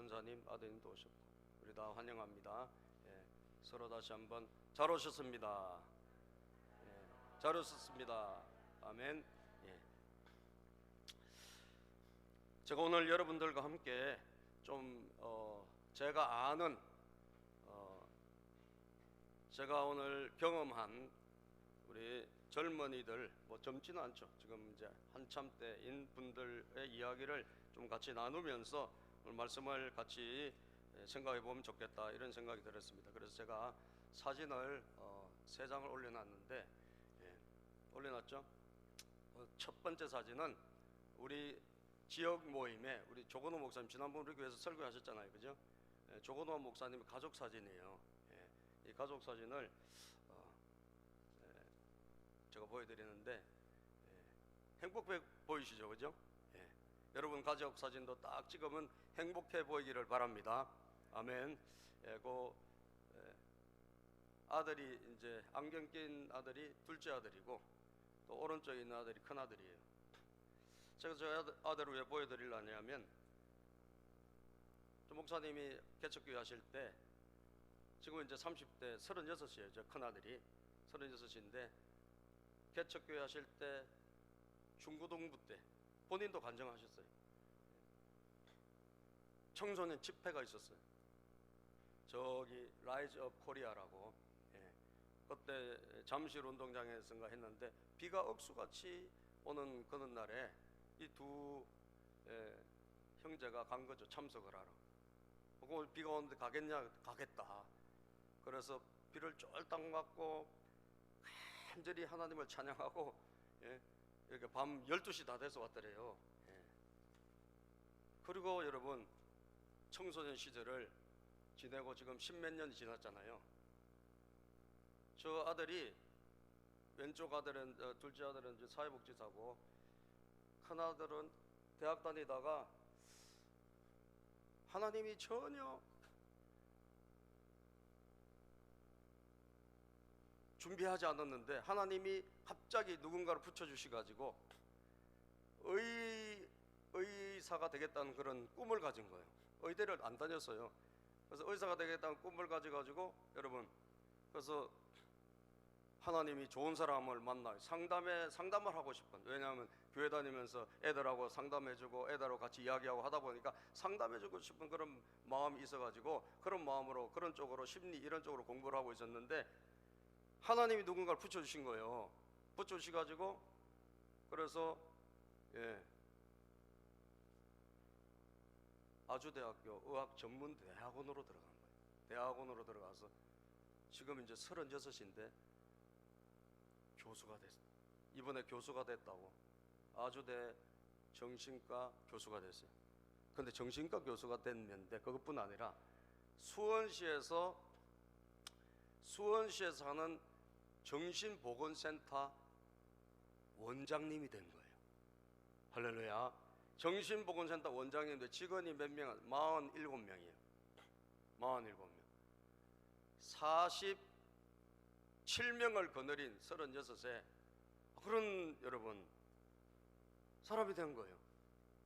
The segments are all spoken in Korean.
권사님 아드님도 오셨고 우리 다 환영합니다. 예, 서로 다시 한번 잘 오셨습니다. 예, 잘 오셨습니다. 아멘. 예. 제가 오늘 여러분들과 함께 좀 제가 아는 제가 오늘 경험한 우리 젊은이들, 뭐 젊지는 않죠. 지금 이제 한참 때인 분들의 이야기를 좀 같이 나누면서 오늘 말씀을 같이 생각해 보면 좋겠다, 이런 생각이 들었습니다. 그래서 제가 사진을 3장을 올려놨는데, 올려놨죠. 첫 번째 사진은 우리 지역 모임에 우리 조건호 목사님, 지난번 우리 교회에서 설교하셨잖아요, 그죠? 조건호 목사님의 가족 사진이에요. 이 가족 사진을 제가 보여드리는데, 행복해 보이시죠, 그죠? 여러분 가족 사진도 딱 찍으면 행복해 보이기를 바랍니다. 아멘. 아들이 이제 안경 낀 아들이 둘째 아들이고, 또 오른쪽에 있는 아들이 큰 아들이에요. 제가 저 아들을 왜 보여드리려냐면, 저 목사님이 개척교회 하실 때 지금 이제 30대 36이에요. 저 큰 아들이 36인데 개척교회 하실 때 중고등부 때 본인도 간증하셨어요. 청소년 집회가 있었어요. 저기 라이즈 업 코리아라고, 그때 잠실 운동장에서인가 했는데 비가 억수같이 오는 그런 날에 이 두 형제가 간 거죠. 참석을 하러. 비가 오는데 가겠냐? 가겠다. 그래서 비를 쫄딱 맞고 간절히 하나님을 찬양하고, 이렇게 밤 12시 다 돼서 왔더래요. 그리고 여러분, 청소년 시절을 지내고 지금 10몇 년이 지났잖아요. 저 아들이, 왼쪽 아들은, 둘째 아들은 이제 사회복지사고, 큰 아들은 대학 다니다가 하나님이 전혀 준비하지 않았는데 하나님이 갑자기 누군가를 붙여주셔가지고 의사가 되겠다는 그런 꿈을 가진 거예요. 의대를 안 다녔어요. 그래서 의사가 되겠다는 꿈을 가져가지고, 여러분, 그래서 하나님이 좋은 사람을 만나요. 상담을 하고 싶은, 왜냐하면 교회 다니면서 애들하고 상담해주고 애들하고 같이 이야기하고 하다 보니까 상담해주고 싶은 그런 마음이 있어가지고, 그런 마음으로 그런 쪽으로 심리 이런 쪽으로 공부를 하고 있었는데 하나님이 누군가를 붙여주신 거예요. 붙여주셔가지고, 그래서 아주대학교 의학전문대학원으로 들어간 거예요. 대학원으로 들어가서 지금 이제 36인데 교수가 됐어요. 이번에 교수가 됐다고. 아주대 정신과 교수가 됐어요. 근데 정신과 교수가 됐는데 그것뿐 아니라 수원시에서 하는 정신보건센터 원장님이 된 거예요. 할렐루야. 정신보건센터 원장님인데 직원이 몇 명? 47명이에요. 47명. 47명을 거느린 36세 그런, 여러분, 사람이 된 거예요.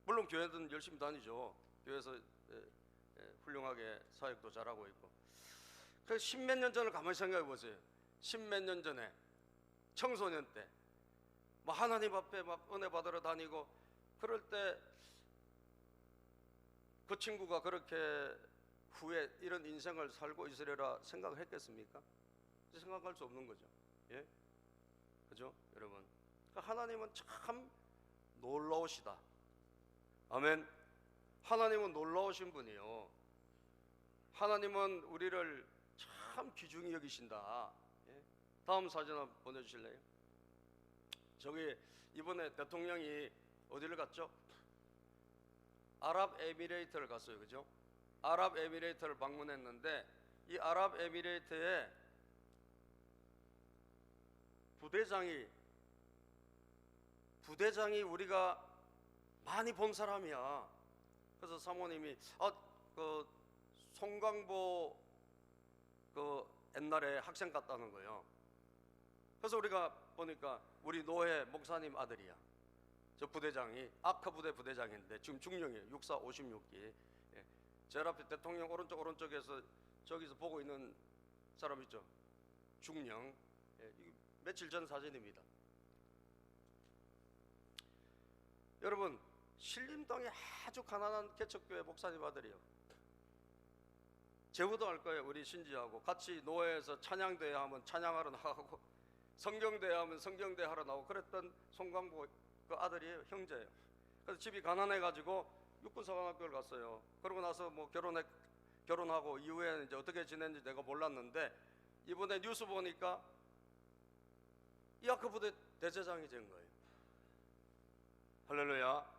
물론 교회는 열심히 다니죠. 교회에서 훌륭하게 사역도 잘하고 있고. 그 10몇 년 전을 가만히 생각해 보세요. 10몇 년 전에 청소년 때 막 하나님 앞에 막 은혜 받으러 다니고 그럴 때 그 친구가 그렇게 후에 이런 인생을 살고 있으리라 생각을 했겠습니까? 생각할 수 없는 거죠. 예? 그죠? 여러분, 하나님은 참 놀라우시다. 아멘. 하나님은 놀라우신 분이요. 하나님은 우리를 참 귀중히 여기신다. 다음 사진 한번 보내주실래요? 저기 이번에 대통령이 어디를 갔죠? 아랍에미레이트를 갔어요. 그죠? 아랍에미레이트를 방문했는데 이 아랍에미레이트에 부대장이 우리가 많이 본 사람이야. 그래서 사모님이 그 송강보 그 옛날에 학생 같다는 거예요. 그래서 우리가 보니까 우리 노회 목사님 아들이야. 저 부대장이 아크 부대 부대장인데 지금 중령이에요. 육사 56기. 제일 앞에 대통령 오른쪽에서 저기서 보고 있는 사람 있죠? 중령. 이게 며칠 전 사진입니다. 여러분, 신림동에 아주 가난한 개척교회 목사님 아들이요. 제후도 할 거예요. 우리 신지하고 같이 노회에서 찬양대회 하면 찬양하러 나가고, 성경대회 하면 성경대회 하러 나오고 그랬던 송광보 그 아들이에요. 형제예요. 그래서 집이 가난해가지고 육군사관학교를 갔어요. 그러고 나서 뭐 결혼하고 이후에 이제 어떻게 지냈는지 내가 몰랐는데, 이번에 뉴스 보니까 이아크부대 대제장이 된 거예요. 할렐루야.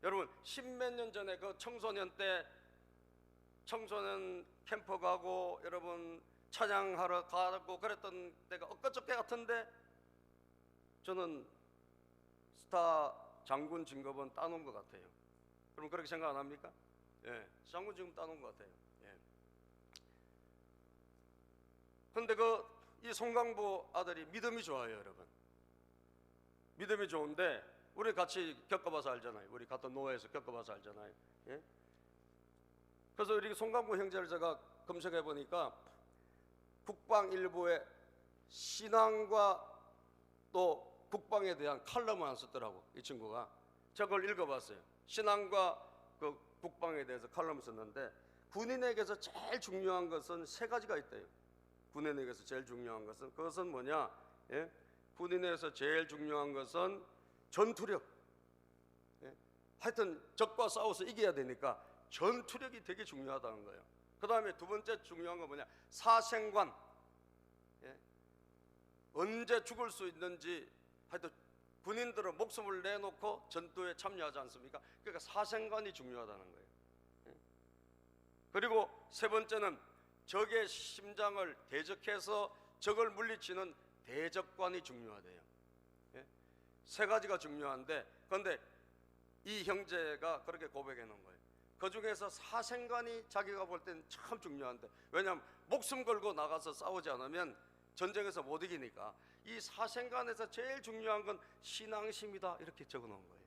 여러분, 십몇 년 전에 그 청소년 때 청소년 캠프 가고 여러분 찬양하러 가고 그랬던 때가 엊그저께 같은데, 저는 스타 장군 진급은 따놓은 것 같아요. 여러분 그렇게 생각 안 합니까? 예, 장군 지금 따놓은 것 같아요. 예. 근데 이 송강보 아들이 믿음이 좋아요, 여러분. 믿음이 좋은데 우리 같이 겪어봐서 알잖아요. 우리 같은 노회에서 겪어봐서 알잖아요. 예? 그래서 우리 송강보 형제를 제가 검색해 보니까 국방일보에 신앙과 또 국방에 대한 칼럼을 안 썼더라고, 이 친구가. 제가 그걸 읽어봤어요. 신앙과 그 국방에 대해서 칼럼을 썼는데, 군인에게서 제일 중요한 것은 세 가지가 있대요. 군인에게서 제일 중요한 것은, 그것은 뭐냐? 예? 군인에게서 제일 중요한 것은 전투력. 예? 하여튼 적과 싸워서 이겨야 되니까 전투력이 되게 중요하다는 거예요. 그 다음에 두 번째 중요한 건 뭐냐? 사생관. 예? 언제 죽을 수 있는지, 하여튼 군인들은 목숨을 내놓고 전투에 참여하지 않습니까? 그러니까 사생관이 중요하다는 거예요. 예? 그리고 세 번째는 적의 심장을 대적해서 적을 물리치는 대적관이 중요하대요. 예? 세 가지가 중요한데, 그런데 이 형제가 그렇게 고백해 놓은 거예요. 그 중에서 사생관이 자기가 볼 때는 참 중요한데, 왜냐하면 목숨 걸고 나가서 싸우지 않으면 전쟁에서 못 이기니까 이 사생관에서 제일 중요한 건 신앙심이다, 이렇게 적어 놓은 거예요.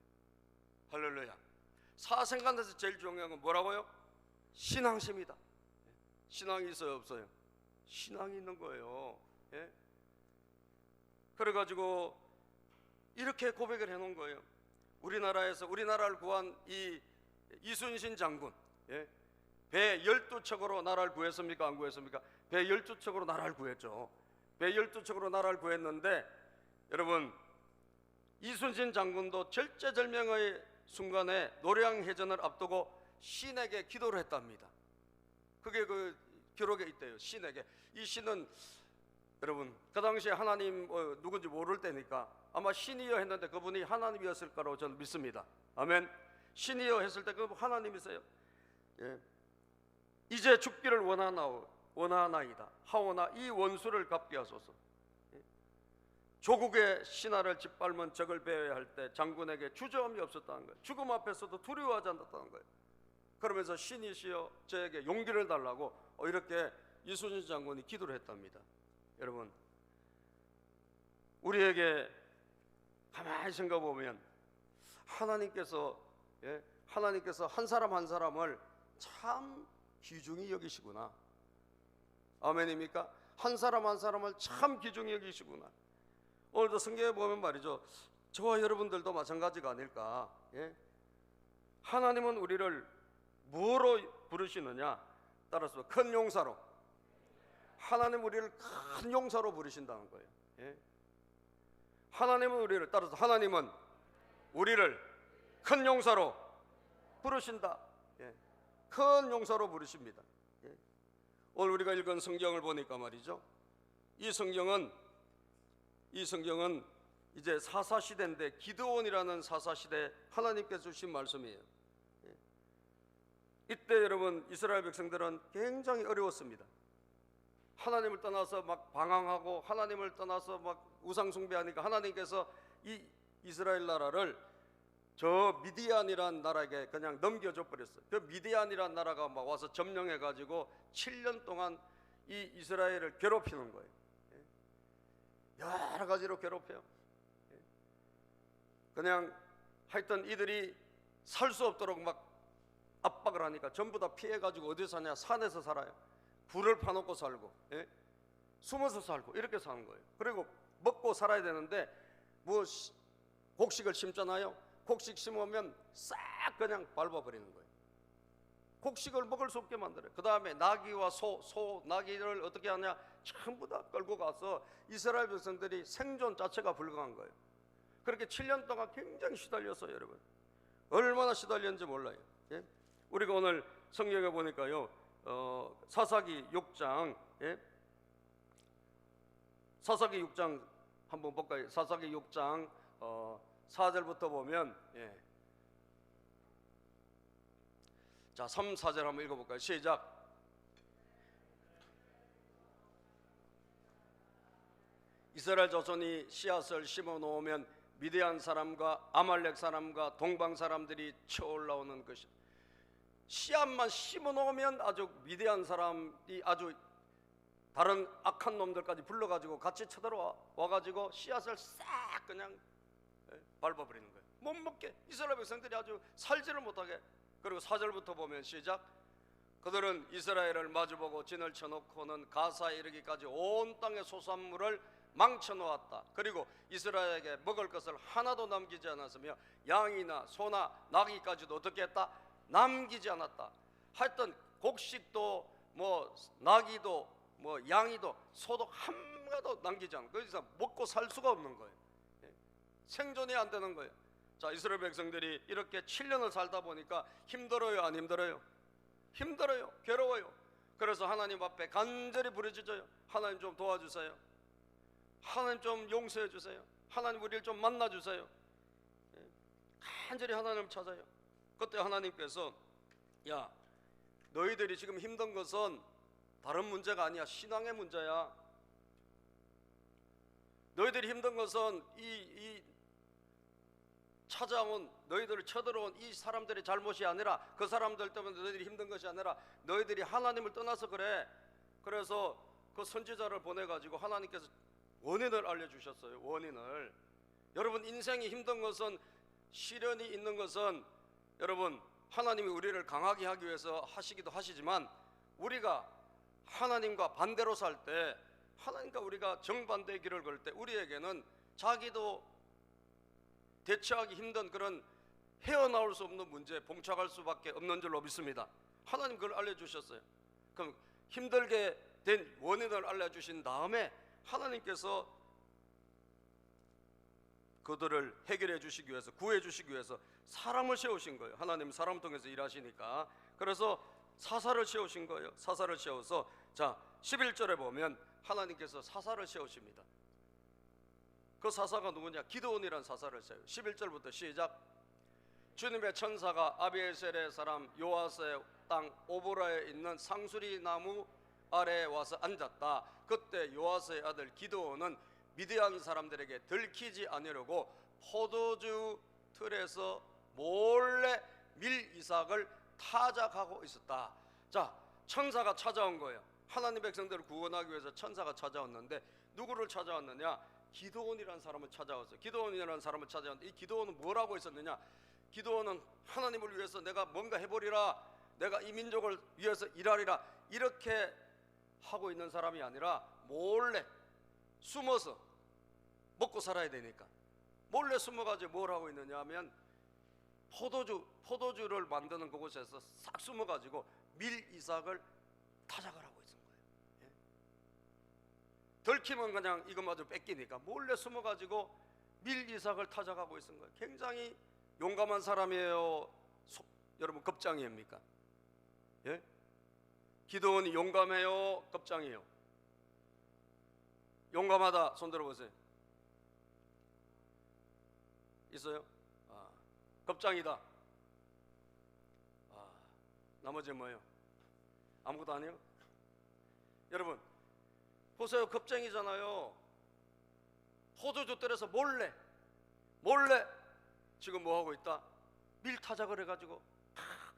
할렐루야. 사생관에서 제일 중요한 건 뭐라고요? 신앙심이다. 신앙이 있어요, 없어요? 신앙이 있는 거예요. 예? 그래가지고 이렇게 고백을 해놓은 거예요. 우리나라에서 우리나라를 구한 이 이순신 장군, 예? 배 12척으로 나라를 구했습니까? 안 구했습니까? 배 12척으로 나라를 구했죠. 배 12척으로 나라를 구했는데, 여러분, 이순신 장군도 절제절명의 순간에 노량해전을 앞두고 신에게 기도를 했답니다. 그게 그 기록에 있대요. 신에게. 이 신은 여러분 그 당시에 하나님 누군지 모를 때니까 아마 신이여 했는데 그분이 하나님이었을 거라고 저는 믿습니다. 아멘. 신이여 했을 때 그 하나님이세요. 예. 이제 죽기를 원하나이다. 하오나 이 원수를 갚게 하소서. 예. 조국의 신하를 짓밟은 적을 배회할 때 장군에게 주저함이 없었다는 거예요. 죽음 앞에서도 두려워하지 않았다는 거예요. 그러면서 신이시여 저에게 용기를 달라고 이렇게 이순신 장군이 기도를 했답니다. 여러분, 우리에게 가만히 생각해 보면 하나님께서 한 사람 한 사람을 참 귀중히 여기시구나. 아멘입니까? 한 사람 한 사람을 참 귀중히 여기시구나. 오늘도 성경에 보면 말이죠, 저와 여러분들도 마찬가지가 아닐까. 예? 하나님은 우리를 뭐로 부르시느냐? 따라서 큰 용사로. 하나님 우리를 큰 용사로 부르신다는 거예요. 예? 하나님은 우리를 큰 용사로 부르신다. 예? 큰 용사로 부르십니다. 예? 오늘 우리가 읽은 성경을 보니까 말이죠, 이 성경은 이제 사사시대인데 기드온이라는 사사시대 하나님께서 주신 말씀이에요. 예? 이때 여러분 이스라엘 백성들은 굉장히 어려웠습니다. 하나님을 떠나서 막 방황하고 하나님을 떠나서 막 우상 숭배하니까 하나님께서 이 이스라엘 나라를 저 미디안이란 나라에게 그냥 넘겨줘 버렸어요. 그 미디안이란 나라가 막 와서 점령해 가지고 7년 동안 이 이스라엘을 괴롭히는 거예요. 여러 가지로 괴롭혀요. 그냥 하여튼 이들이 살 수 없도록 막 압박을 하니까 전부 다 피해가지고 어디 사냐? 산에서 살아요. 굴을 파놓고 살고, 예? 숨어서 살고 이렇게 사는 거예요. 그리고 먹고 살아야 되는데 뭐 곡식을 심잖아요. 곡식 심으면 싹 그냥 밟아버리는 거예요. 곡식을 먹을 수 없게 만들어요. 그 다음에 나귀와 나귀를 어떻게 하냐? 전부 다 끌고 가서 이스라엘 백성들이 생존 자체가 불가한 거예요. 그렇게 7년 동안 굉장히 시달렸어요, 여러분. 얼마나 시달렸는지 몰라요. 예? 우리가 오늘 성경에 보니까요, 사사기 6장, 예? 사사기 6장 한번 볼까요? 사사기 6장 4절부터 보면, 예. 자, 3, 4절 한번 읽어볼까요? 시작. 이스라엘 자손이 씨앗을 심어 놓으면 미디안 사람과 아말렉 사람과 동방 사람들이 쳐올라오는 것이, 씨앗만 심어 놓으면 아주 미디안 사람이 아주 다른 악한 놈들까지 불러가지고 같이 쳐들어와 와가지고 씨앗을 싹 그냥 밟아버리는 거예요. 못 먹게, 이스라엘 백성들이 아주 살지를 못하게. 그리고 4절부터 보면 시작. 그들은 이스라엘을 마주보고 진을 쳐놓고는 가사에 이르기까지 온 땅의 소산물을 망쳐놓았다. 그리고 이스라엘에게 먹을 것을 하나도 남기지 않았으며 양이나 소나 나귀까지도 어떻게 했다? 남기지 않았다. 하여튼 곡식도 뭐 나귀도 뭐 양이도 소도 한가도 남기지 않고 거기서 먹고 살 수가 없는 거예요. 생존이 안 되는 거예요. 자, 이스라엘 백성들이 이렇게 7년을 살다 보니까 힘들어요, 안 힘들어요? 힘들어요, 괴로워요. 그래서 하나님 앞에 간절히 부르짖어요. 하나님 좀 도와주세요. 하나님 좀 용서해 주세요. 하나님 우리를 좀 만나 주세요. 간절히 하나님을 찾아요. 그때 하나님께서, 야, 너희들이 지금 힘든 것은 다른 문제가 아니야. 신앙의 문제야. 너희들이 힘든 것은 이 찾아온, 너희들을 쳐들어온 이 사람들의 잘못이 아니라, 그 사람들 때문에 너희들이 힘든 것이 아니라 너희들이 하나님을 떠나서 그래. 그래서 그 선지자를 보내가지고 하나님께서 원인을 알려주셨어요. 원인을. 여러분, 인생이 힘든 것은, 시련이 있는 것은, 여러분, 하나님이 우리를 강하게 하기 위해서 하시기도 하시지만, 우리가 하나님과 반대로 살 때, 하나님과 우리가 정반대의 길을 걸 때 우리에게는 자기도 대처하기 힘든 그런 헤어나올 수 없는 문제에 봉착할 수밖에 없는 줄로 믿습니다. 하나님 그걸 알려주셨어요. 그럼 힘들게 된 원인을 알려주신 다음에 하나님께서 그들을 해결해 주시기 위해서, 구해 주시기 위해서 사람을 세우신 거예요. 하나님 사람 통해서 일하시니까. 그래서 사사를 세우신 거예요. 사사를 세워서, 자, 11절에 보면 하나님께서 사사를 세우십니다. 그 사사가 누구냐? 기드온이라는 사사를 세워요. 11절부터 시작. 주님의 천사가 아비에셀의 사람 요아스의 땅 오보라에 있는 상수리 나무 아래에 와서 앉았다. 그때 요아스의 아들 기드온은 미디안 사람들에게 들키지 않으려고 포도주 틀에서 몰래 밀 이삭을 타작하고 있었다. 자, 천사가 찾아온 거예요. 하나님 백성들을 구원하기 위해서 천사가 찾아왔는데, 누구를 찾아왔느냐? 기드온이라는 사람을 찾아왔어요. 기드온이라는 사람을 찾아왔는데, 이 기드온은 뭐라고 있었느냐? 기드온은 하나님을 위해서 내가 뭔가 해보리라, 내가 이 민족을 위해서 일하리라, 이렇게 하고 있는 사람이 아니라 몰래 숨어서 먹고 살아야 되니까 몰래 숨어가지고 뭘 하고 있느냐 하면 포도주를 만드는 그곳에서 싹 숨어가지고 밀 이삭을 타작을 하고 있는 거예요. 예? 들키면 그냥 이것마저 뺏기니까 몰래 숨어가지고 밀 이삭을 타작하고 있는 거예요. 굉장히 용감한 사람이에요, 여러분, 겁장이입니까? 예? 기드온이 용감해요, 겁장이에요? 용감하다 손 들어보세요. 있어요? 겁장이다. 나머지는 뭐예요? 아무것도 아니에요? 여러분 보세요, 겁쟁이잖아요. 포도주 때려서 몰래 지금 뭐 하고 있다? 밀 타작을 해가지고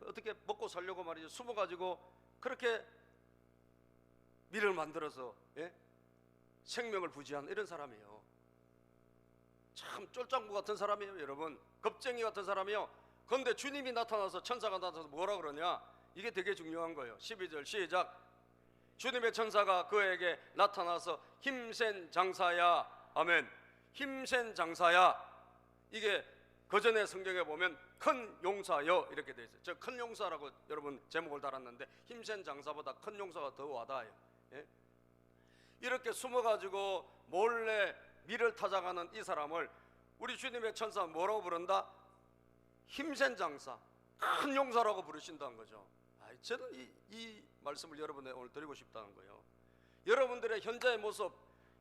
어떻게 먹고 살려고 말이죠. 숨어가지고 그렇게 밀을 만들어서, 예? 생명을 부지한 이런 사람이에요. 참 쫄짱구 같은 사람이에요, 여러분. 겁쟁이 같은 사람이요. 그런데 주님이 나타나서, 천사가 나타나서 뭐라 그러냐? 이게 되게 중요한 거예요. 12절 시작. 주님의 천사가 그에게 나타나서 힘센 장사야. 아멘. 힘센 장사야. 이게 그전에 성경에 보면 큰 용사여 이렇게 되어 있어요. 저 큰 용사라고 여러분 제목을 달았는데, 힘센 장사보다 큰 용사가 더 와닿아요. 예? 이렇게 숨어가지고 몰래 밀을 타작하는 이 사람을 우리 주님의 천사 뭐라고 부른다? 힘센 장사, 큰 용사라고 부르신다는 거죠. 저는 이 말씀을 여러분에 오늘 드리고 싶다는 거예요. 여러분들의 현재의 모습,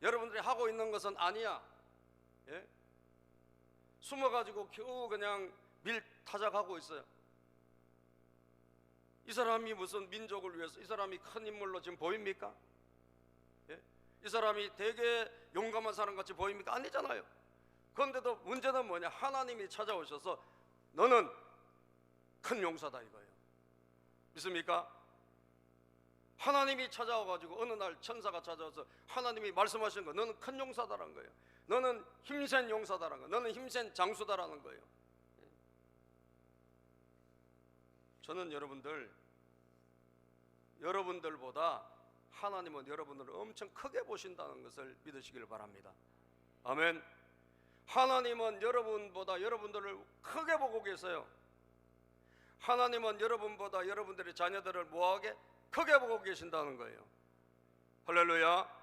여러분들이 하고 있는 것은 아니야. 예? 숨어가지고 겨우 그냥 밀 타작하고 있어요. 이 사람이 무슨 민족을 위해서, 이 사람이 큰 인물로 지금 보입니까? 예? 이 사람이 되게 용감한 사람 같이 보입니까? 아니잖아요. 그런데도 문제는 뭐냐? 하나님이 찾아오셔서 너는 큰 용사다 이거예요. 믿습니까? 하나님이 찾아와가지고 어느 날 천사가 찾아와서 하나님이 말씀하신 거, 너는 큰 용사다라는 거예요. 너는 힘센 용사다라는 거예요. 너는 힘센 장수다라는 거예요. 저는 여러분들보다 하나님은 여러분들을 엄청 크게 보신다는 것을 믿으시길 바랍니다. 아멘. 하나님은 여러분보다 여러분들을 크게 보고 계세요. 하나님은 여러분보다 여러분들의 자녀들을 뭐하게? 크게 보고 계신다는 거예요. 할렐루야.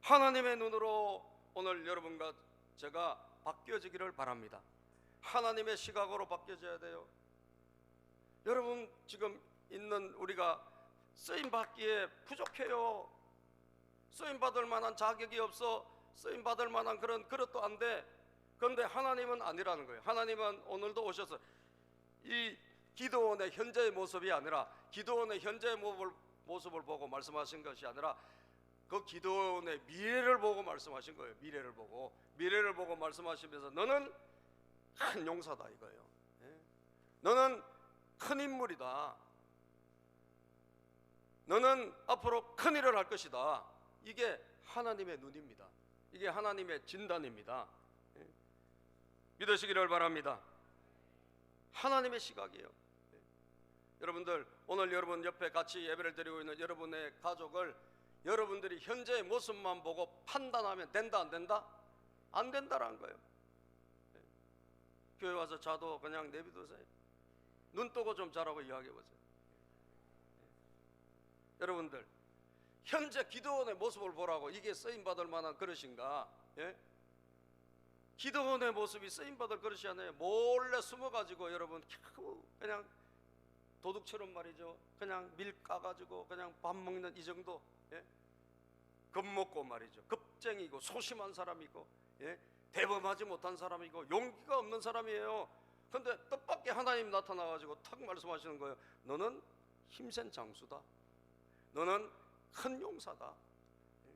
하나님의 눈으로 오늘 여러분과 제가 바뀌어지기를 바랍니다. 하나님의 시각으로 바뀌어져야 돼요. 여러분 지금 있는 우리가 쓰임받기에 부족해요. 쓰임받을 만한 자격이 없어. 쓰임받을 만한 그런 그릇도 안 돼. 그런데 하나님은 아니라는 거예요. 하나님은 오늘도 오셔서 이 기도원의 현재의 모습이 아니라, 기도원의 현재의 모습을 보고 말씀하신 것이 아니라 그 기도원의 미래를 보고 말씀하신 거예요. 미래를 보고 말씀하시면서 너는 큰 용사다 이거예요. 너는 큰 인물이다. 너는 앞으로 큰 일을 할 것이다. 이게 하나님의 눈입니다. 이게 하나님의 진단입니다. 믿으시기를 바랍니다. 하나님의 시각이에요. 여러분들, 오늘 여러분 옆에 같이 예배를 드리고 있는 여러분의 가족을 여러분들이 현재의 모습만 보고 판단하면 된다 안 된다? 안 된다라는 거예요. 교회 와서 자도 그냥 내비두세요. 눈 뜨고 좀 자라고 이야기해 보세요. 여러분들, 현재 기도원의 모습을 보라고 이게 쓰임받을 만한 그릇인가? 예? 기도원의 모습이 쓰임받을 그릇이 아니에요. 몰래 숨어가지고 여러분 그냥 도둑처럼 말이죠. 그냥 밀 까가지고 그냥 밥 먹는 이 정도. 예? 겁먹고 말이죠. 겁쟁이고 소심한 사람이고, 예? 대범하지 못한 사람이고 용기가 없는 사람이에요. 그런데 뜻밖의 하나님 나타나가지고 탁 말씀하시는 거예요. 너는 힘센 장수다. 너는 큰 용사다. 예?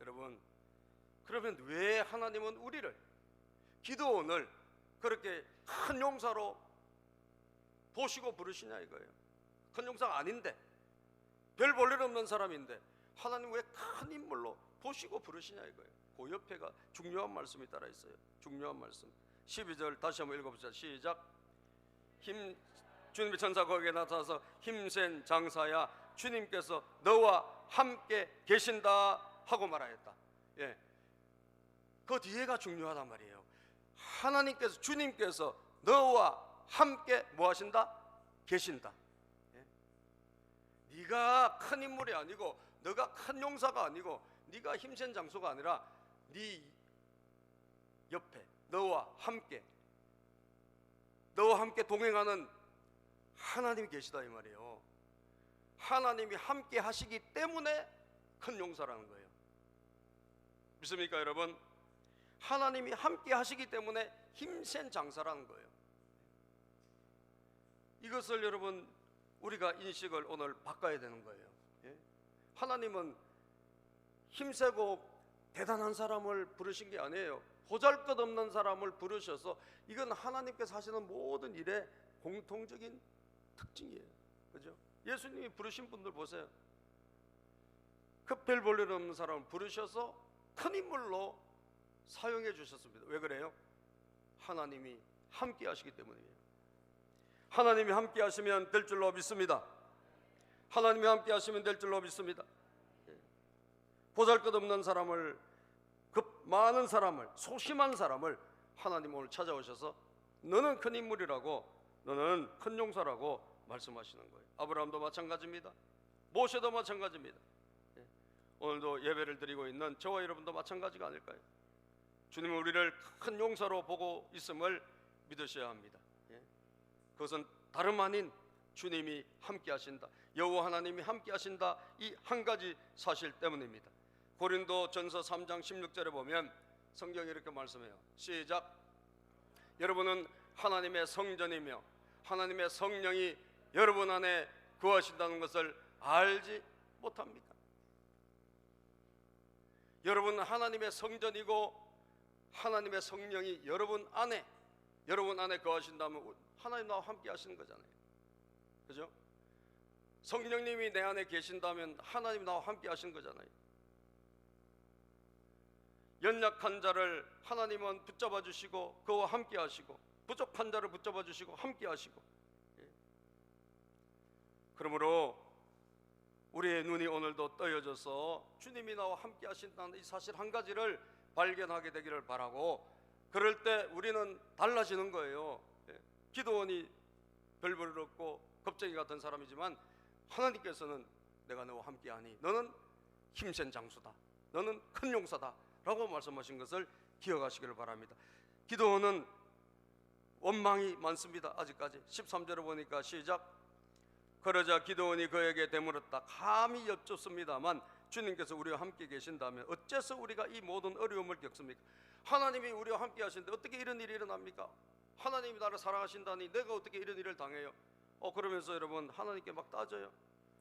여러분, 그러면 왜 하나님은 우리를, 기도원을 그렇게 큰 용사로 보시고 부르시냐 이거예요. 큰 용사가 아닌데, 별 볼 일 없는 사람인데 하나님 왜 큰 인물로 보시고 부르시냐 이거예요. 그 옆에가 중요한 말씀이 따라 있어요. 중요한 말씀. 12절 다시 한번 읽어보자. 시작. 주님의 천사가 거기에 나타나서 힘센 장사야, 주님께서 너와 함께 계신다 하고 말하였다. 예. 그 뒤에가 중요하단 말이에요. 하나님께서, 주님께서 너와 함께 뭐 하신다? 계신다. 예? 네가 큰 인물이 아니고, 너가 큰 용사가 아니고, 네가 힘센 장수가 아니라 네 옆에 너와 함께 동행하는 하나님이 계시다 이 말이에요. 하나님이 함께 하시기 때문에 큰 용사라는 거예요. 믿습니까 여러분? 하나님이 함께 하시기 때문에 힘센 장사라는 거예요. 이것을 여러분 우리가 인식을 오늘 바꿔야 되는 거예요. 예? 하나님은 힘세고 대단한 사람을 부르신 게 아니에요. 보잘것없는 사람을 부르셔서, 이건 하나님께서 하시는 모든 일의 공통적인 특징이에요. 그죠? 예수님이 부르신 분들 보세요. 그 별 볼 일 없는 사람을 부르셔서 큰 인물로 사용해 주셨습니다. 왜 그래요? 하나님이 함께 하시기 때문이에요. 하나님이 함께 하시면 될 줄로 믿습니다. 하나님이 함께 하시면 될 줄로 믿습니다. 보잘것없는 사람을, 많은 사람을, 소심한 사람을 하나님 오늘 찾아오셔서 너는 큰 인물이라고, 너는 큰 용사라고 말씀하시는 거예요. 아브라함도 마찬가지입니다. 모세도 마찬가지입니다. 오늘도 예배를 드리고 있는 저와 여러분도 마찬가지가 아닐까요? 주님은 우리를 큰 용사로 보고 있음을 믿으셔야 합니다. 그것은 다름 아닌 주님이 함께 하신다, 여호와 하나님이 함께 하신다, 이 한 가지 사실 때문입니다. 고린도전서 3장 16절에 보면 성경이 이렇게 말씀해요. 시작. 여러분은 하나님의 성전이며 하나님의 성령이 여러분 안에 거하신다는 것을 알지 못합니까? 여러분은 하나님의 성전이고 하나님의 성령이 여러분 안에 거하신다면 하나님 나와 함께 하시는 거잖아요. 그죠? 성령님이 내 안에 계신다면 하나님 나와 함께 하시는 거잖아요. 연약한 자를 하나님은 붙잡아 주시고 그와 함께 하시고, 부족한 자를 붙잡아 주시고 함께 하시고. 그러므로 우리의 눈이 오늘도 떠여져서 주님이 나와 함께 하신다는 이 사실 한 가지를 발견하게 되기를 바라고, 그럴 때 우리는 달라지는 거예요. 기도원이 별볼일 없고 겁쟁이 같은 사람이지만 하나님께서는 내가 너와 함께하니 너는 힘센 장수다, 너는 큰 용사다 라고 말씀하신 것을 기억하시기를 바랍니다. 기도원은 원망이 많습니다. 아직까지 13절에 보니까 시작. 그러자 기도원이 그에게 되물었다. 감히 여쭙습니다만 주님께서 우리와 함께 계신다면 어째서 우리가 이 모든 어려움을 겪습니까? 하나님이 우리와 함께 하시는데 어떻게 이런 일이 일어납니까? 하나님이 나를 사랑하신다니 내가 어떻게 이런 일을 당해요? 그러면서 여러분 하나님께 막 따져요.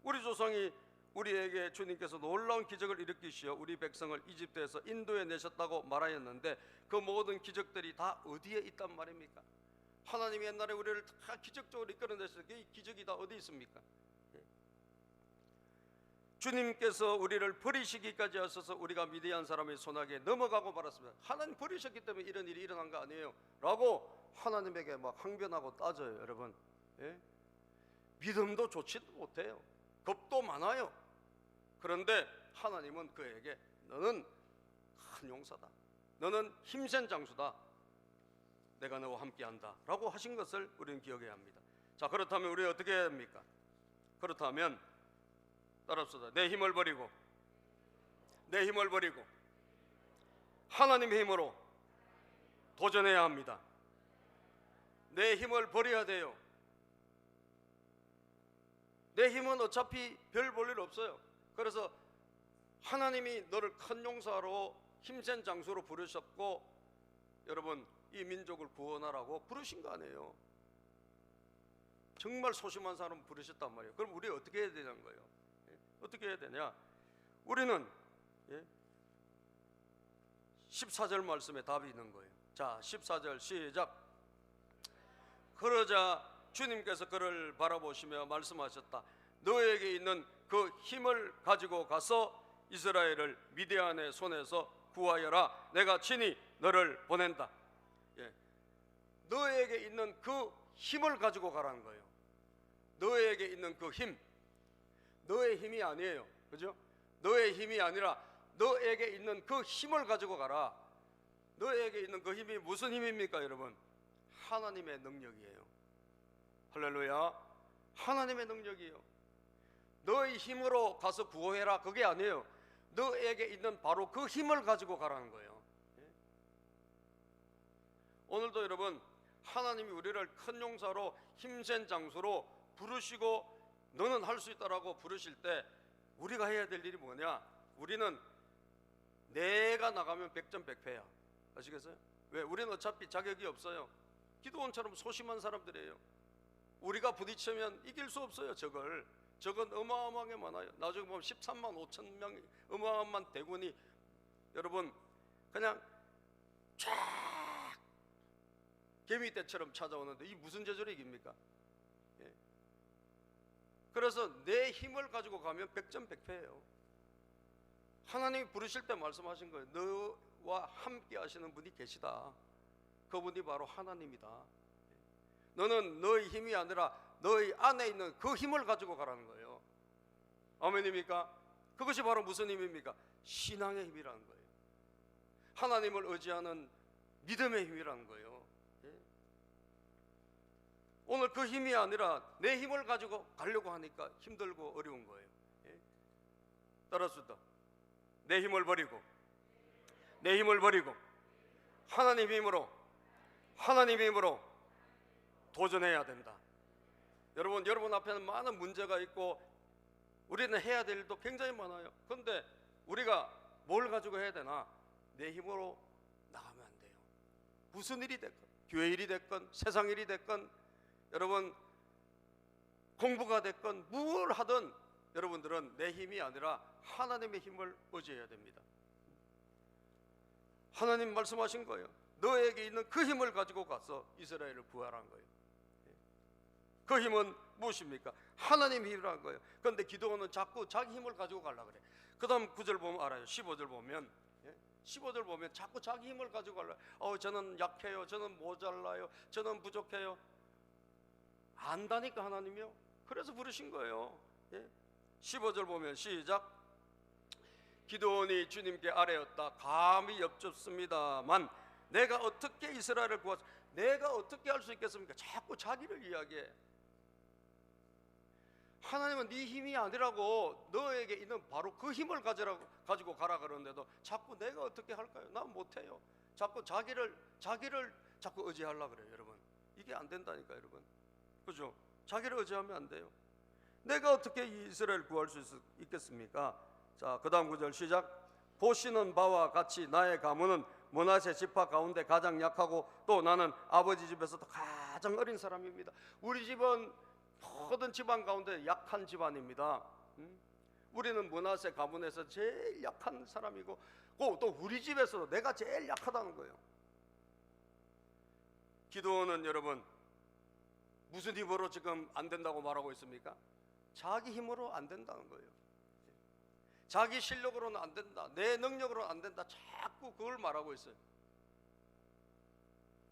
우리 조상이 우리에게 주님께서 놀라운 기적을 일으키시어 우리 백성을 이집트에서 인도에 내셨다고 말하였는데 그 모든 기적들이 다 어디에 있단 말입니까? 하나님이 옛날에 우리를 다 기적적으로 이끌어내셨을 때 이 기적이 다 어디 있습니까? 주님께서 우리를 버리시기까지 하셔서 우리가 미디안 사람의 손아귀에 넘어가고 말았습니다. 하나님 버리셨기 때문에 이런 일이 일어난 거 아니에요? 라고 하나님에게 막 항변하고 따져요. 여러분, 믿음도 좋지도 못해요. 겁도 많아요. 그런데 하나님은 그에게 너는 큰 용사다, 너는 힘센 장수다, 내가 너와 함께한다 라고 하신 것을 우리는 기억해야 합니다. 자, 그렇다면 우리 어떻게 해야 합니까? 그렇다면 따라합시다. 내 힘을 버리고 하나님의 힘으로 도전해야 합니다. 내 힘을 버려야 돼요. 내 힘은 어차피 별 볼 일 없어요. 그래서 하나님이 너를 큰 용사로 힘센 장수로 부르셨고 여러분 이 민족을 구원하라고 부르신 거 아니에요. 정말 소심한 사람 부르셨단 말이에요. 그럼 우리 어떻게 해야 되는 거예요? 어떻게 해야 되냐? 우리는 14절 말씀에 답이 있는 거예요. 자, 14절 시작. 그러자 주님께서 그를 바라보시며 말씀하셨다. 너에게 있는 그 힘을 가지고 가서 이스라엘을 미디안의 손에서 구하여라. 내가 친히 너를 보낸다. 너에게 있는 그 힘을 가지고 가라는 거예요. 너에게 있는 그 힘, 너의 힘이 아니에요. 그죠? 너의 힘이 아니라 너에게 있는 그 힘을 가지고 가라. 너에게 있는 그 힘이 무슨 힘입니까, 여러분? 하나님의 능력이에요. 할렐루야. 하나님의 능력이에요. 너의 힘으로 가서 구호해라, 그게 아니에요. 너에게 있는 바로 그 힘을 가지고 가라는 거예요. 오늘도 여러분 하나님이 우리를 큰 용사로 힘센 장수로 부르시고 너는 할 수 있다라고 부르실 때 우리가 해야 될 일이 뭐냐? 우리는 내가 나가면 백전백패야. 아시겠어요? 왜? 우리는 어차피 자격이 없어요. 기도원처럼 소심한 사람들이에요. 우리가 부딪히면 이길 수 없어요. 적은 어마어마하게 많아요. 나중에 보면 13만 5천 명 어마어마한 대군이 여러분 그냥 쫙 개미떼처럼 찾아오는데 이 무슨 재주로 이깁니까? 그래서 내 힘을 가지고 가면 백전백패예요. 하나님이 부르실 때 말씀하신 거예요. 너와 함께 하시는 분이 계시다. 그분이 바로 하나님이다. 너는 너의 힘이 아니라 너의 안에 있는 그 힘을 가지고 가라는 거예요. 아멘입니까? 그것이 바로 무슨 힘입니까? 신앙의 힘이라는 거예요. 하나님을 의지하는 믿음의 힘이라는 거예요. 예? 오늘 그 힘이 아니라 내 힘을 가지고 가려고 하니까 힘들고 어려운 거예요. 예? 따라서 내 힘을 버리고 하나님 힘으로 도전해야 된다. 여러분 앞에는 많은 문제가 있고 우리는 해야 될 일도 굉장히 많아요. 그런데 우리가 뭘 가지고 해야 되나? 내 힘으로 나가면 안 돼요. 무슨 일이 됐건, 교회 일이 됐건, 세상 일이 됐건, 여러분 공부가 됐건 뭘 하든 여러분들은 내 힘이 아니라 하나님의 힘을 의지해야 됩니다. 하나님 말씀하신 거예요. 너에게 있는 그 힘을 가지고 가서 이스라엘을 구하라는 거예요. 그 힘은 무엇입니까? 하나님 힘이라는 거예요. 그런데 기도원은 자꾸 자기 힘을 가지고 가려고 그래. 그 다음 9절 보면 알아요. 15절 보면 자꾸 자기 힘을 가지고 가려고. 저는 약해요, 저는 모자라요, 저는 부족해요. 안다니까 하나님이요. 그래서 부르신 거예요. 15절 보면 시작. 기도원이 주님께 아뢰었다. 감히 여쭙습니다만 내가 어떻게 이스라엘을 구하자. 내가 어떻게 할 수 있겠습니까? 자꾸 자기를 이야기해. 하나님은 네 힘이 아니라고 너에게 있는 바로 그 힘을 가지고 가라 그러는데도 자꾸 내가 어떻게 할까요? 난 못해요. 자꾸 자기를 자꾸 의지하려고 그래요. 여러분, 이게 안 된다니까 여러분. 그죠? 자기를 의지하면 안 돼요. 내가 어떻게 이스라엘 구할 수 있겠습니까? 자, 그 다음 구절 시작. 보시는 바와 같이 나의 가문은 므낫세 지파 가운데 가장 약하고 또 나는 아버지 집에서도 가장 어린 사람입니다. 우리 집은 모든 집안 가운데 약한 집안입니다. 우리는 므낫세 가문에서 제일 약한 사람이고 또 우리 집에서도 내가 제일 약하다는 거예요. 기도원은 여러분 무슨 힘으로 지금 안 된다고 말하고 있습니까? 자기 힘으로 안 된다는 거예요. 자기 실력으로는 안 된다, 내 능력으로는 안 된다, 자꾸 그걸 말하고 있어요.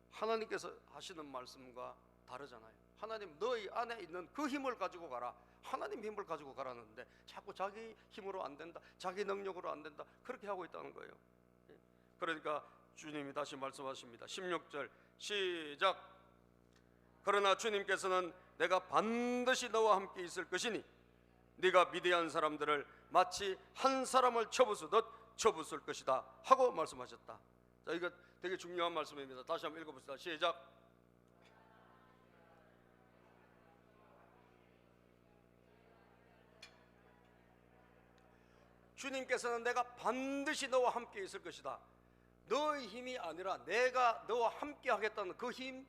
하나님께서 하시는 말씀과 다르잖아요. 하나님 너희 안에 있는 그 힘을 가지고 가라, 하나님 힘을 가지고 가라는데 자꾸 자기 힘으로 안 된다, 자기 능력으로 안 된다, 그렇게 하고 있다는 거예요. 그러니까 주님이 다시 말씀하십니다. 16절 시작. 그러나 주님께서는 내가 반드시 너와 함께 있을 것이니 네가 미디안 사람들을 마치 한 사람을 쳐부수듯 쳐부술 것이다 하고 말씀하셨다. 자, 이거 되게 중요한 말씀입니다. 다시 한번 읽어봅시다. 시작. 주님께서는 내가 반드시 너와 함께 있을 것이다. 너의 힘이 아니라 내가 너와 함께 하겠다는 그 힘.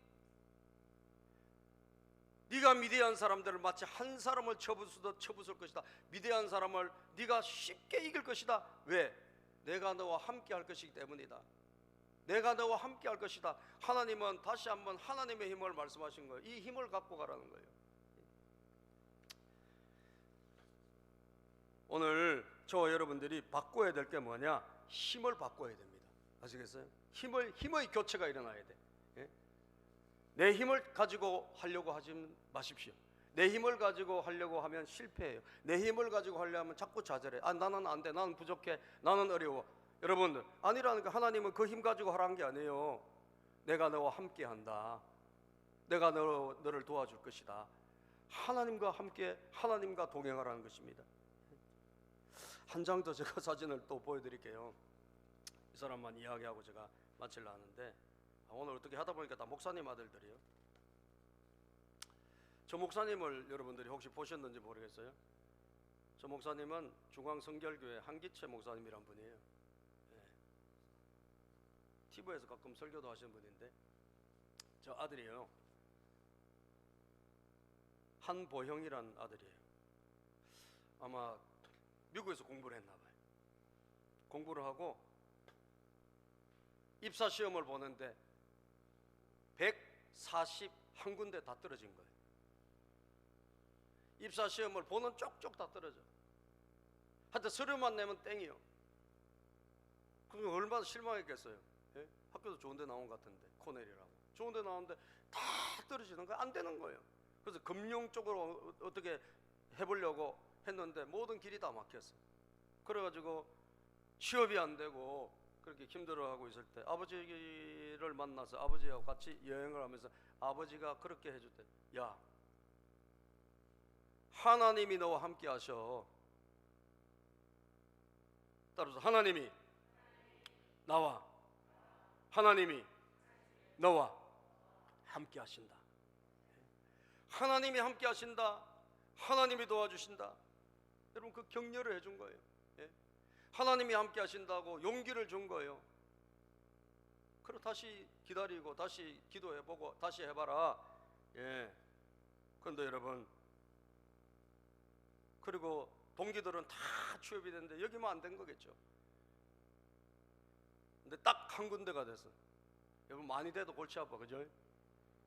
네가 미디안 사람들을 마치 한 사람을 쳐부수듯 쳐부술 것이다. 미디안 사람을 네가 쉽게 이길 것이다. 왜? 내가 너와 함께 할 것이기 때문이다. 내가 너와 함께 할 것이다. 하나님은 다시 한번 하나님의 힘을 말씀하신 거예요. 이 힘을 갖고 가라는 거예요. 오늘 저와 여러분들이 바꿔야 될 게 뭐냐? 힘을 바꿔야 됩니다. 아시겠어요? 힘의 교체가 일어나야 돼. 내 힘을 가지고 하려고 하지 마십시오. 내 힘을 가지고 하려고 하면 실패해요. 내 힘을 가지고 하려면 자꾸 좌절해. 나는 안 돼, 나는 부족해, 나는 어려워. 여러분들, 아니라니까. 하나님은 그 힘 가지고 하라는 게 아니에요. 내가 너와 함께 한다. 내가 너를 도와줄 것이다. 하나님과 함께, 하나님과 동행하라는 것입니다. 한 장 더 제가 사진을 또 보여드릴게요. 이 사람만 이야기하고 제가 마치려 하는데, 오늘 어떻게 하다 보니까 다 목사님 아들들이에요. 저 목사님을 여러분들이 혹시 보셨는지 모르겠어요. 저 목사님은 중앙성결교회 한기채 목사님이란 분이에요. TV에서 가끔 설교도 하시는 분인데, 저 아들이에요. 한보형이란 아들이에요. 아마 미국에서 공부를 했나 봐요. 공부를 하고 입사 시험을 보는데 141군데 다 떨어진 거예요. 입사 시험을 보는 쪽쪽 다 떨어져. 하여튼 서류만 내면 땡이요. 그럼 얼마나 실망했겠어요. 예? 학교도 좋은 데 나온 것 같은데, 코넬이라고 좋은 데 나오는데 다 떨어지는 거예요. 안 되는 거예요. 그래서 금융 쪽으로 어떻게 해보려고 했는데 모든 길이 다 막혔어요. 그래가지고 취업이 안 되고 그렇게 힘들어하고 있을 때 아버지를 만나서 아버지하고 같이 여행을 하면서 아버지가 그렇게 해줬대. 야, 하나님이 너와 함께 하셔. 따라서 하나님이 나와, 하나님이 너와 함께 하신다. 하나님이 함께 하신다. 하나님이 도와주신다. 여러분, 그 격려를 해준 거예요. 예? 하나님이 함께 하신다고 용기를 준 거예요. 그리고 다시 기다리고 다시 기도해보고 다시 해봐라. 예. 그런데 여러분, 그리고 동기들은 다 취업이 됐는데 여기만 안 된 거겠죠. 근데 딱 한 군데가 됐어. 여러분, 많이 돼도 골치 아파, 그죠?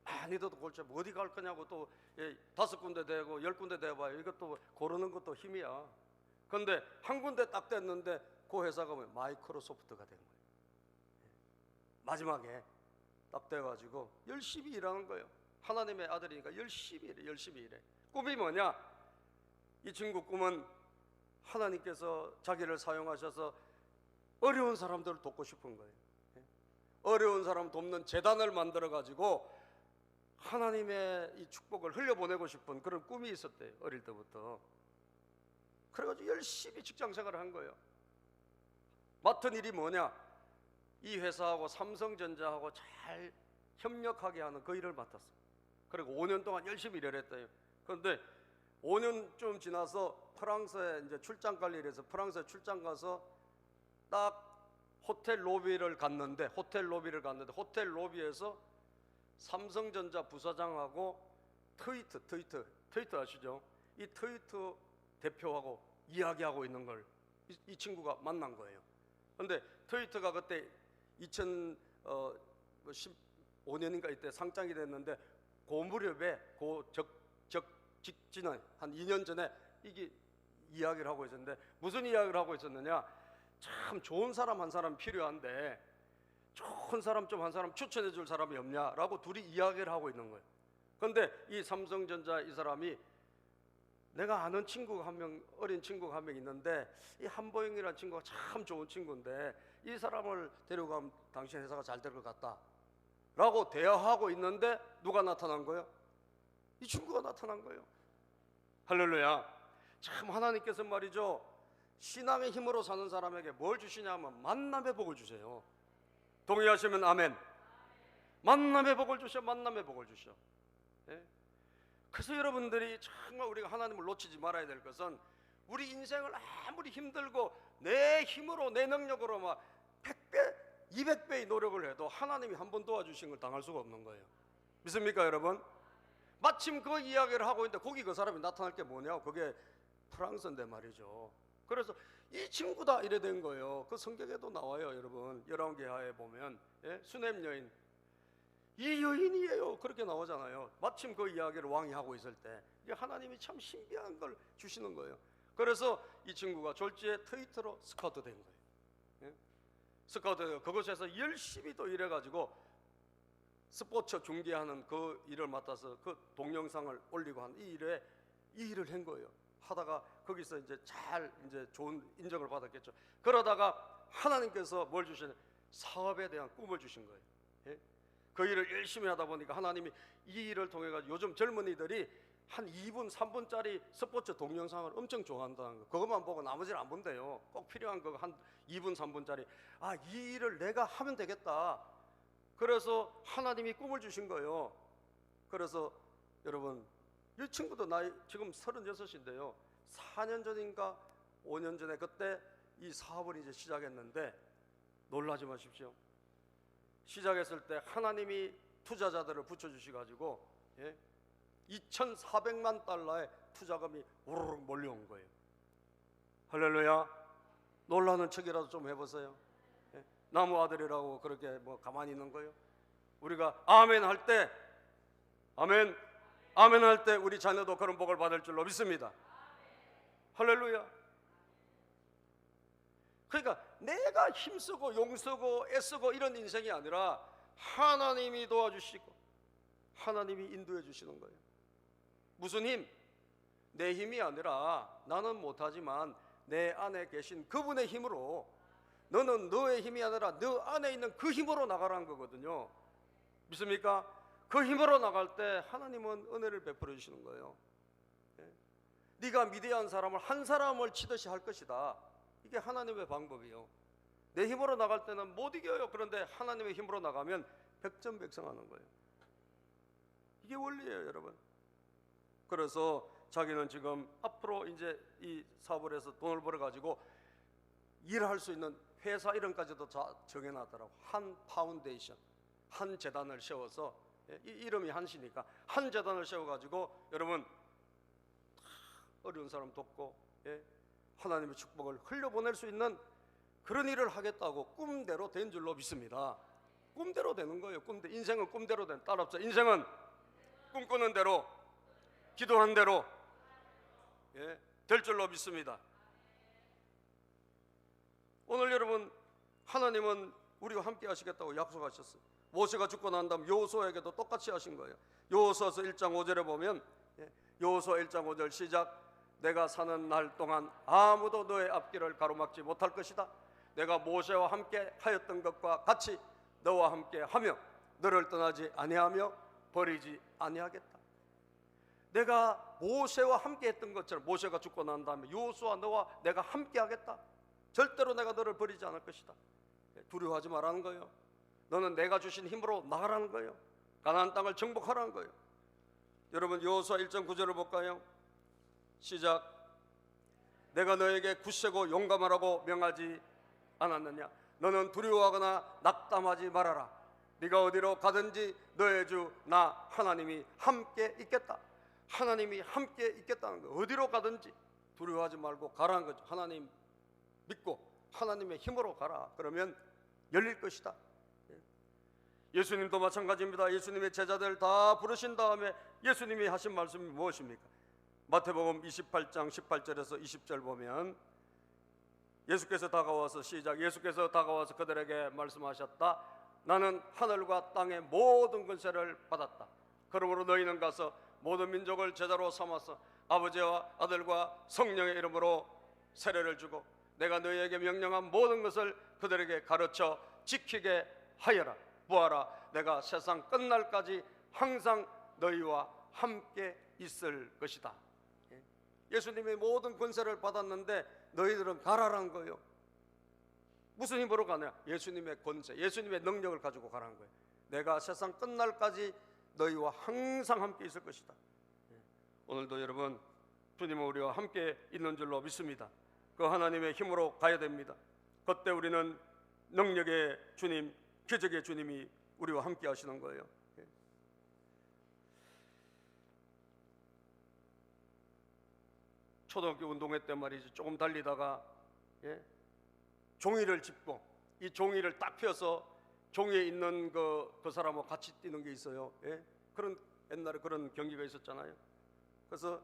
많이 돼도 골치 아파. 어디 갈 거냐고 또 5군데 되고 10군데 돼봐요. 이것도 고르는 것도 힘이야. 그런데 한 군데 딱 됐는데 그 회사가 마이크로소프트가 된 거예요. 마지막에 딱 돼가지고 열심히 일하는 거예요. 하나님의 아들이니까 열심히 일해, 열심히 일해. 꿈이 뭐냐? 이 친구 꿈은 하나님께서 자기를 사용하셔서 어려운 사람들을 돕고 싶은 거예요. 어려운 사람 돕는 재단을 만들어가지고 하나님의 이 축복을 흘려보내고 싶은 그런 꿈이 있었대요. 어릴 때부터. 그래가지고 열심히 직장생활을 한 거예요. 맡은 일이 뭐냐? 이 회사하고 삼성전자하고 잘 협력하게 하는 그 일을 맡았어요. 그리고 5년 동안 열심히 일을 했대요. 그런데 5년쯤 지나서 프랑스에 이제 출장 갈 일이 있어서 프랑스에 출장 가서 딱 호텔 로비를 갔는데 호텔 로비에서 삼성전자 부사장하고 트위터 아시죠? 이 트위터 대표하고 이야기하고 있는 걸 이 친구가 만난 거예요. 그런데 트위터가 그때 2015년인가 이때 상장이 됐는데 그 무렵에 직전에 한 2년 전에 이게 이야기를 하고 있었는데 무슨 이야기를 하고 있었느냐? 참 좋은 사람 한 사람 필요한데 좋은 사람 좀 한 사람 추천해 줄 사람이 없냐라고 둘이 이야기를 하고 있는 거예요. 그런데 이 삼성전자 이 사람이 내가 아는 친구가 한 명, 어린 친구가 한 명 있는데 이 한보영이라는 친구가 참 좋은 친구인데 이 사람을 데려가면 당신 회사가 잘 될 것 같다 라고 대화하고 있는데 누가 나타난 거예요? 이 친구가 나타난 거예요. 할렐루야. 참 하나님께서 말이죠, 신앙의 힘으로 사는 사람에게 뭘 주시냐면 만남의 복을 주세요. 동의하시면 아멘. 만남의 복을 주셔. 만남의 복을 주셔. 예? 그래서 여러분들이 정말 우리가 하나님을 놓치지 말아야 될 것은 우리 인생을 아무리 힘들고 내 힘으로 내 능력으로 막 100배 200배의 노력을 해도 하나님이 한 번 도와주신 걸 당할 수가 없는 거예요. 믿습니까 여러분? 마침 그 이야기를 하고 있는데 거기 그 사람이 나타날 게 뭐냐고, 그게 프랑스인데 말이죠. 그래서 이 친구다 이래 된 거예요. 그 성경에도 나와요 여러분. 열왕기하에 보면 수넴 여인, 이 여인이에요 그렇게 나오잖아요. 마침 그 이야기를 왕이 하고 있을 때 하나님이 참 신비한 걸 주시는 거예요. 그래서 이 친구가 졸지에 트위터로 스카우트 된 거예요. 스카우트 그곳에서 열심히 또 일해가지고 스포츠 중계하는 그 일을 맡아서 그 동영상을 올리고 한 이 일을 한 거예요. 하다가 거기서 이제 잘 이제 좋은 인정을 받았겠죠. 그러다가 하나님께서 뭘 주시냐? 사업에 대한 꿈을 주신 거예요. 그 일을 열심히 하다 보니까 하나님이 이 일을 통해 가지고 요즘 젊은이들이 한 2분, 3분짜리 스포츠 동영상을 엄청 좋아한다는 거. 그것만 보고 나머지는 안 본대요. 꼭 필요한 거 한 2분, 3분짜리. 아, 이 일을 내가 하면 되겠다. 그래서 하나님이 꿈을 주신 거예요. 그래서 여러분, 이 친구도 나이 지금 36인데요 4년 전인가 5년 전에 그때 이 사업을 이제 시작했는데 놀라지 마십시오. 시작했을 때 하나님이 투자자들을 붙여주셔가지고 2,400만 달러의 투자금이 우르르 몰려온 거예요. 할렐루야. 놀라는 척이라도 좀 해보세요. 나무 아들이라고 그렇게 뭐 가만히 있는 거예요? 우리가 아멘 할 때, 아멘 할 때 우리 자녀도 그런 복을 받을 줄로 믿습니다. 할렐루야. 그러니까 내가 힘쓰고 용쓰고 애쓰고 이런 인생이 아니라 하나님이 도와주시고 하나님이 인도해 주시는 거예요. 무슨 힘? 내 힘이 아니라 나는 못하지만 내 안에 계신 그분의 힘으로, 너는 너의 힘이 아니라 너 안에 있는 그 힘으로 나가라는 거거든요. 믿습니까? 그 힘으로 나갈 때 하나님은 은혜를 베풀어 주시는 거예요. 네가 미대한 사람을 한 사람을 치듯이 할 것이다. 이게 하나님의 방법이에요. 내 힘으로 나갈 때는 못 이겨요. 그런데 하나님의 힘으로 나가면 백전백승하는 거예요. 이게 원리예요, 여러분. 그래서 자기는 지금 앞으로 이제 이 사업을 해서 돈을 벌어 가지고 일할 수 있는 회사 이름까지도 다 정해놨더라고. 한 파운데이션, 한 재단을 세워서, 이 이름이 한시니까 한 재단을 세워가지고 여러분 어려운 사람 돕고, 하나님의 축복을 흘려보낼 수 있는 그런 일을 하겠다고 꿈대로 된 줄로 믿습니다. 꿈대로 되는 거예요. 꿈대로. 인생은 꿈대로 된, 따라합시다. 인생은 꿈꾸는 대로, 기도한 대로 될 줄로 믿습니다. 오늘 여러분, 하나님은 우리와 함께 하시겠다고 약속하셨어요. 모세가 죽고 난 다음 여호수아에게도 똑같이 하신 거예요. 여호수아서 1장 5절에 보면, 여호수아 1장 5절 시작. 내가 사는 날 동안 아무도 너의 앞길을 가로막지 못할 것이다. 내가 모세와 함께 하였던 것과 같이 너와 함께 하며 너를 떠나지 아니하며 버리지 아니하겠다. 내가 모세와 함께 했던 것처럼, 모세가 죽고 난 다음에 여호수아 너와 내가 함께 하겠다. 절대로 내가 너를 버리지 않을 것이다. 두려워하지 말라는 거예요. 너는 내가 주신 힘으로 나가라는 거예요. 가나안 땅을 정복하라는 거예요. 여러분, 여호수아 1장 9절을 볼까요? 시작. 내가 너에게 굳세고 용감하라고 명하지 않았느냐? 너는 두려워하거나 낙담하지 말아라. 네가 어디로 가든지 너의 주 나 하나님이 함께 있겠다. 하나님이 함께 있겠다는 거예요. 어디로 가든지 두려워하지 말고 가라는 거죠. 하나님 믿고 하나님의 힘으로 가라. 그러면 열릴 것이다. 예수님도 마찬가지입니다. 예수님의 제자들 다 부르신 다음에 예수님이 하신 말씀이 무엇입니까? 마태복음 28장 18절에서 20절 보면 예수께서 다가와서, 시작. 예수께서 다가와서 그들에게 말씀하셨다. 나는 하늘과 땅의 모든 권세를 받았다. 그러므로 너희는 가서 모든 민족을 제자로 삼아서 아버지와 아들과 성령의 이름으로 세례를 주고 내가 너희에게 명령한 모든 것을 그들에게 가르쳐 지키게 하여라. 보아라, 내가 세상 끝날까지 항상 너희와 함께 있을 것이다. 예수님이 모든 권세를 받았는데 너희들은 가라라는 거예요. 무슨 힘으로 가냐? 예수님의 권세, 예수님의 능력을 가지고 가라는 거예요. 내가 세상 끝날까지 너희와 항상 함께 있을 것이다. 오늘도 여러분, 주님은 우리와 함께 있는 줄로 믿습니다. 그 하나님의 힘으로 가야 됩니다. 그때 우리는 능력의 주님, 기적의 주님이 우리와 함께 하시는 거예요. 초등학교 운동회 때 말이지, 조금 달리다가 종이를 짚고 이 종이를 딱 펴서 종이에 있는 그 사람하고 같이 뛰는 게 있어요. 그런 옛날에 그런 경기가 있었잖아요. 그래서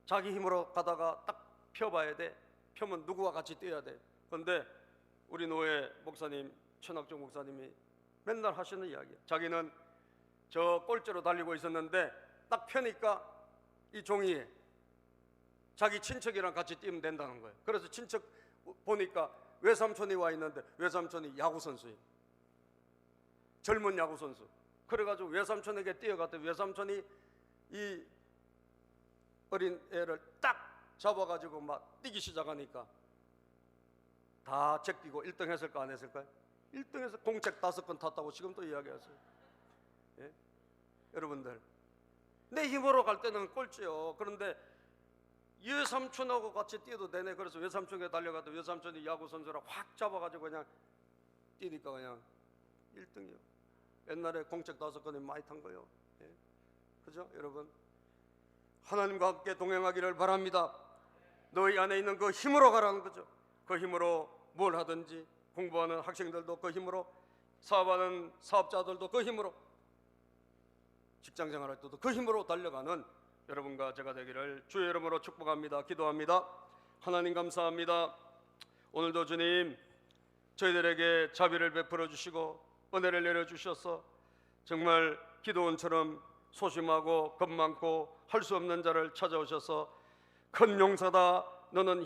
자기 힘으로 가다가 딱 펴봐야 돼. 펴면 누구와 같이 뛰어야 돼. 그런데 우리 노예 목사님, 천학종 목사님이 맨날 하시는 이야기예요. 자기는 저 꼴찌로 달리고 있었는데 딱 펴니까 이 종이에 자기 친척이랑 같이 뛰면 된다는 거예요. 그래서 친척 보니까 외삼촌이 와 있는데 외삼촌이 야구선수예요. 젊은 야구선수. 그래가지고 외삼촌에게 뛰어갔더니 외삼촌이 이 어린 애를 딱 잡아가지고 막 뛰기 시작하니까 다 제끼고 1등 했을까 안 했을까요? 1등에서 공책 5건 탔다고 지금 또 이야기하세요. 여러분들, 내 힘으로 갈 때는 꼴찌요. 그런데 외삼촌하고 같이 뛰어도 되네. 그래서 외삼촌에 달려가도 외삼촌이 야구 선수라 확 잡아가지고 그냥 뛰니까 그냥 1등이요. 옛날에 공책 5건이 많이 탄 거예요. 그죠, 여러분? 하나님과 함께 동행하기를 바랍니다. 너희 안에 있는 그 힘으로 가라는 거죠. 그 힘으로 뭘 하든지, 공부하는 학생들도 그 힘으로, 사업하는 사업자들도 그 힘으로, 직장생활할 때도 그 힘으로 달려가는 여러분과 제가 되기를 주의 이름으로 축복합니다. 기도합니다. 하나님 감사합니다. 오늘도 주님, 저희들에게 자비를 베풀어 주시고 은혜를 내려주셔서 정말 기도원처럼 소심하고 겁 많고 할 수 없는 자를 찾아오셔서 큰 용사다, 너는